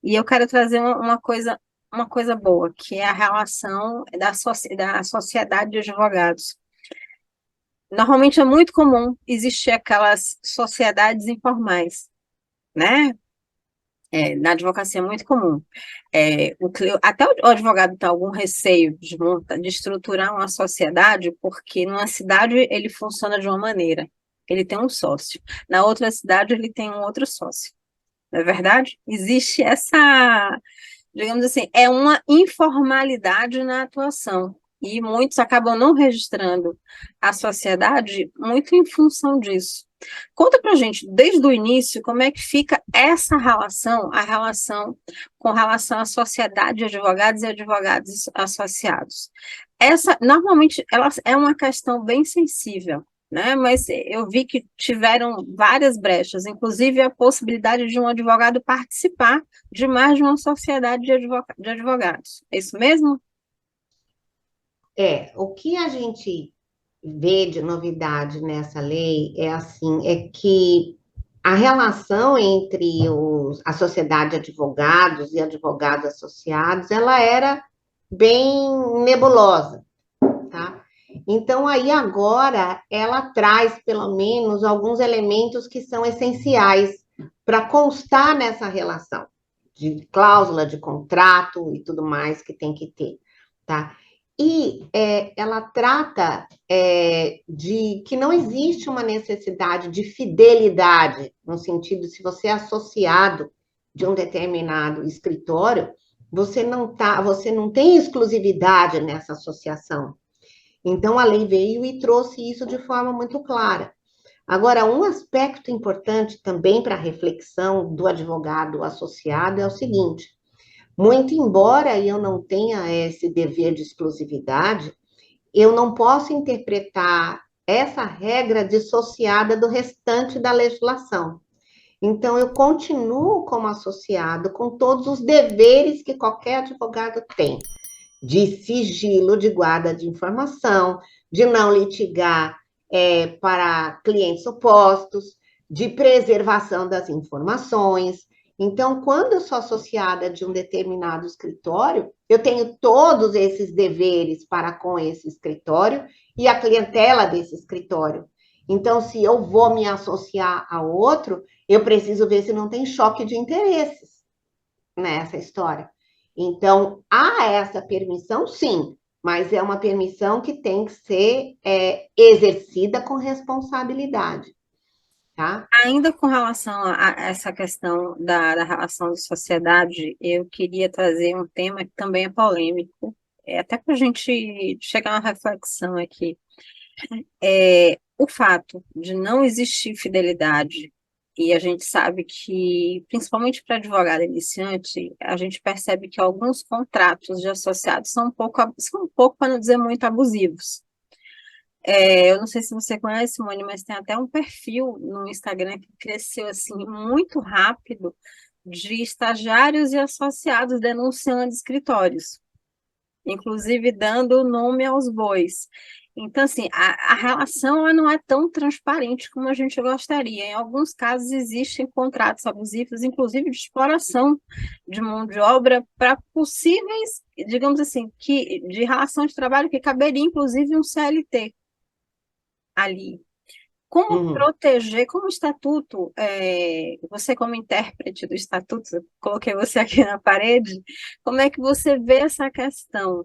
E eu quero trazer uma coisa boa, que é a relação da sociedade de advogados. Normalmente é muito comum existir aquelas sociedades informais, né? Na advocacia é muito comum. Até o advogado tem algum receio de estruturar uma sociedade, porque numa cidade ele funciona de uma maneira, ele tem um sócio. Na outra cidade ele tem um outro sócio. Não é verdade? Existe essa, digamos assim, é uma informalidade na atuação. E muitos acabam não registrando a sociedade muito em função disso. Conta pra gente, desde o início, como é que fica essa relação, a relação com relação à sociedade de advogados e advogados associados. Normalmente, ela é uma questão bem sensível, né? Mas eu vi que tiveram várias brechas, inclusive a possibilidade de um advogado participar de mais de uma sociedade de advogados. É isso mesmo? O que a gente vê de novidade nessa lei é assim, é que a relação entre a sociedade de advogados e advogados associados, ela era bem nebulosa, tá? Então, aí agora, ela traz, pelo menos, alguns elementos que são essenciais para constar nessa relação, de cláusula de contrato e tudo mais que tem que ter, tá? E ela trata de que não existe uma necessidade de fidelidade, no sentido, se você é associado de um determinado escritório, você não tem exclusividade nessa associação. Então, a lei veio e trouxe isso de forma muito clara. Agora, um aspecto importante também para a reflexão do advogado associado é o seguinte: muito embora eu não tenha esse dever de exclusividade, eu não posso interpretar essa regra dissociada do restante da legislação. Então, eu continuo como associado com todos os deveres que qualquer advogado tem de sigilo, de guarda de informação, de não litigar para clientes opostos, de preservação das informações. Então, quando eu sou associada de um determinado escritório, eu tenho todos esses deveres para com esse escritório e a clientela desse escritório. Então, se eu vou me associar a outro, eu preciso ver se não tem choque de interesses nessa história. Então, há essa permissão, sim, mas é uma permissão que tem que ser exercida com responsabilidade, tá? Ainda com relação a essa questão da relação de sociedade, eu queria trazer um tema que também é polêmico, até para a gente chegar a uma reflexão aqui. O fato de não existir fidelidade, e a gente sabe que, principalmente para advogado iniciante, a gente percebe que alguns contratos de associados são um pouco, para não dizer muito, abusivos. Eu não sei se você conhece, Moni, mas tem até um perfil no Instagram que cresceu assim muito rápido de estagiários e associados denunciando escritórios, inclusive dando nome aos bois. Então, assim, a relação ela não é tão transparente como a gente gostaria. Em alguns casos, existem contratos abusivos, inclusive de exploração de mão de obra para possíveis, digamos assim, de relação de trabalho que caberia, inclusive, um CLT ali. Como Uhum. proteger, como o estatuto, você como intérprete do estatuto, eu coloquei você aqui na parede, como é que você vê essa questão?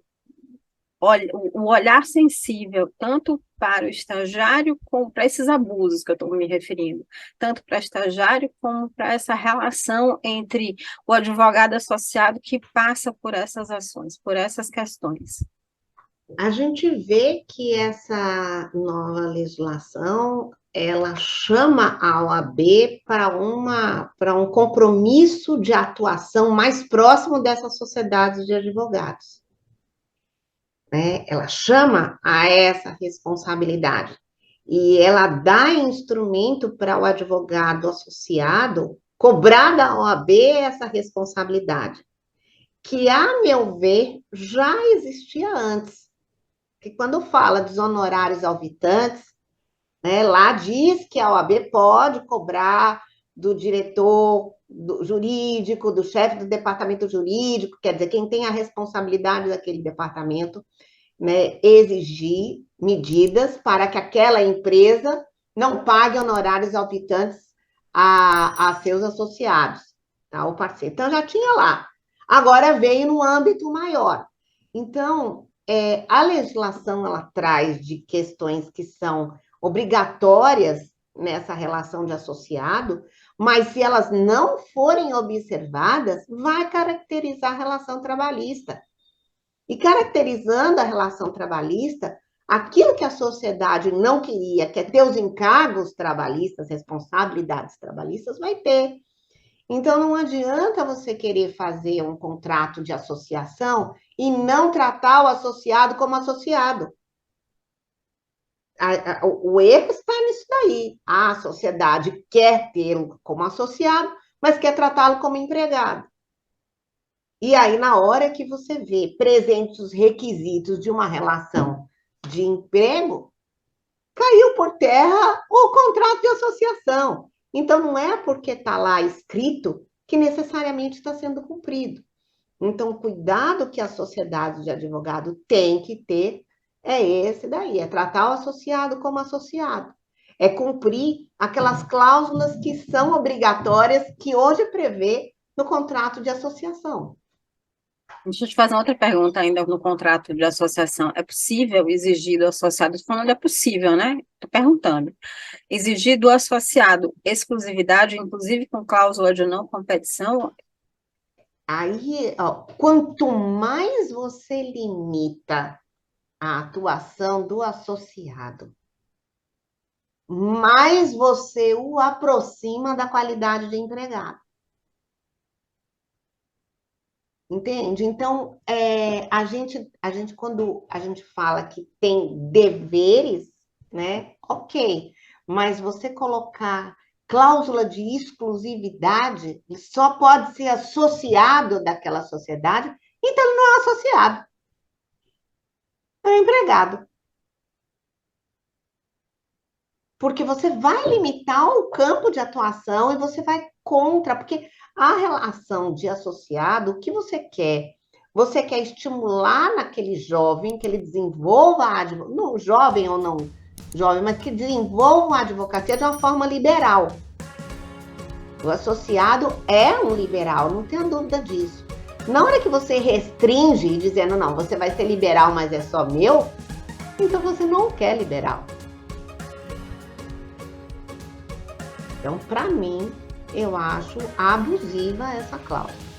Olha, o olhar sensível, tanto para o estagiário, como para esses abusos que eu estou me referindo, tanto para o estagiário como para essa relação entre o advogado associado que passa por essas ações, por essas questões. A gente vê que essa nova legislação ela chama a OAB para um compromisso de atuação mais próximo dessa sociedade de advogados, né? Ela chama a essa responsabilidade e ela dá instrumento para o advogado associado cobrar da OAB essa responsabilidade, que, a meu ver, já existia antes. Que quando fala dos honorários alvitantes, né, lá diz que a OAB pode cobrar do diretor jurídico, do chefe do departamento jurídico, quer dizer, quem tem a responsabilidade daquele departamento, né, exigir medidas para que aquela empresa não pague honorários exorbitantes a seus associados, tá, o parceiro. Então, já tinha lá. Agora veio no âmbito maior. Então, a legislação, ela traz de questões que são obrigatórias nessa relação de associado, mas se elas não forem observadas, vai caracterizar a relação trabalhista. E caracterizando a relação trabalhista, aquilo que a sociedade não queria, que é ter os encargos trabalhistas, responsabilidades trabalhistas, vai ter. Então, não adianta você querer fazer um contrato de associação e não tratar o associado como associado. O erro está nisso daí. A sociedade quer tê-lo como associado, mas quer tratá-lo como empregado. E aí, na hora que você vê presentes os requisitos de uma relação de emprego, caiu por terra o contrato de associação. Então, não é porque está lá escrito que necessariamente está sendo cumprido. Então, o cuidado que a sociedade de advogado tem que ter é esse daí, é tratar o associado como associado. É cumprir aquelas cláusulas que são obrigatórias que hoje prevê no contrato de associação. Deixa eu te fazer uma outra pergunta ainda no contrato de associação. É possível exigir do associado, falando é possível, né? Estou perguntando. Exigir do associado exclusividade, inclusive com cláusula de não competição? Aí, ó, quanto mais você limita a atuação do associado, mais você o aproxima da qualidade de empregado. Entende? Então, a gente, quando a gente fala que tem deveres, né? Ok, mas você colocar cláusula de exclusividade, ele só pode ser associado daquela sociedade, então ele não é associado, é um empregado. Porque você vai limitar o campo de atuação e você vai contra, porque a relação de associado, o que você quer? Você quer estimular naquele jovem que ele desenvolva a advocacia, não jovem ou não jovem, mas que desenvolva a advocacia de uma forma liberal. O associado é um liberal, não tenha dúvida disso. Na hora que você restringe, dizendo, não, você vai ser liberal, mas é só meu, então você não quer liberal. Então, para mim, eu acho abusiva essa cláusula.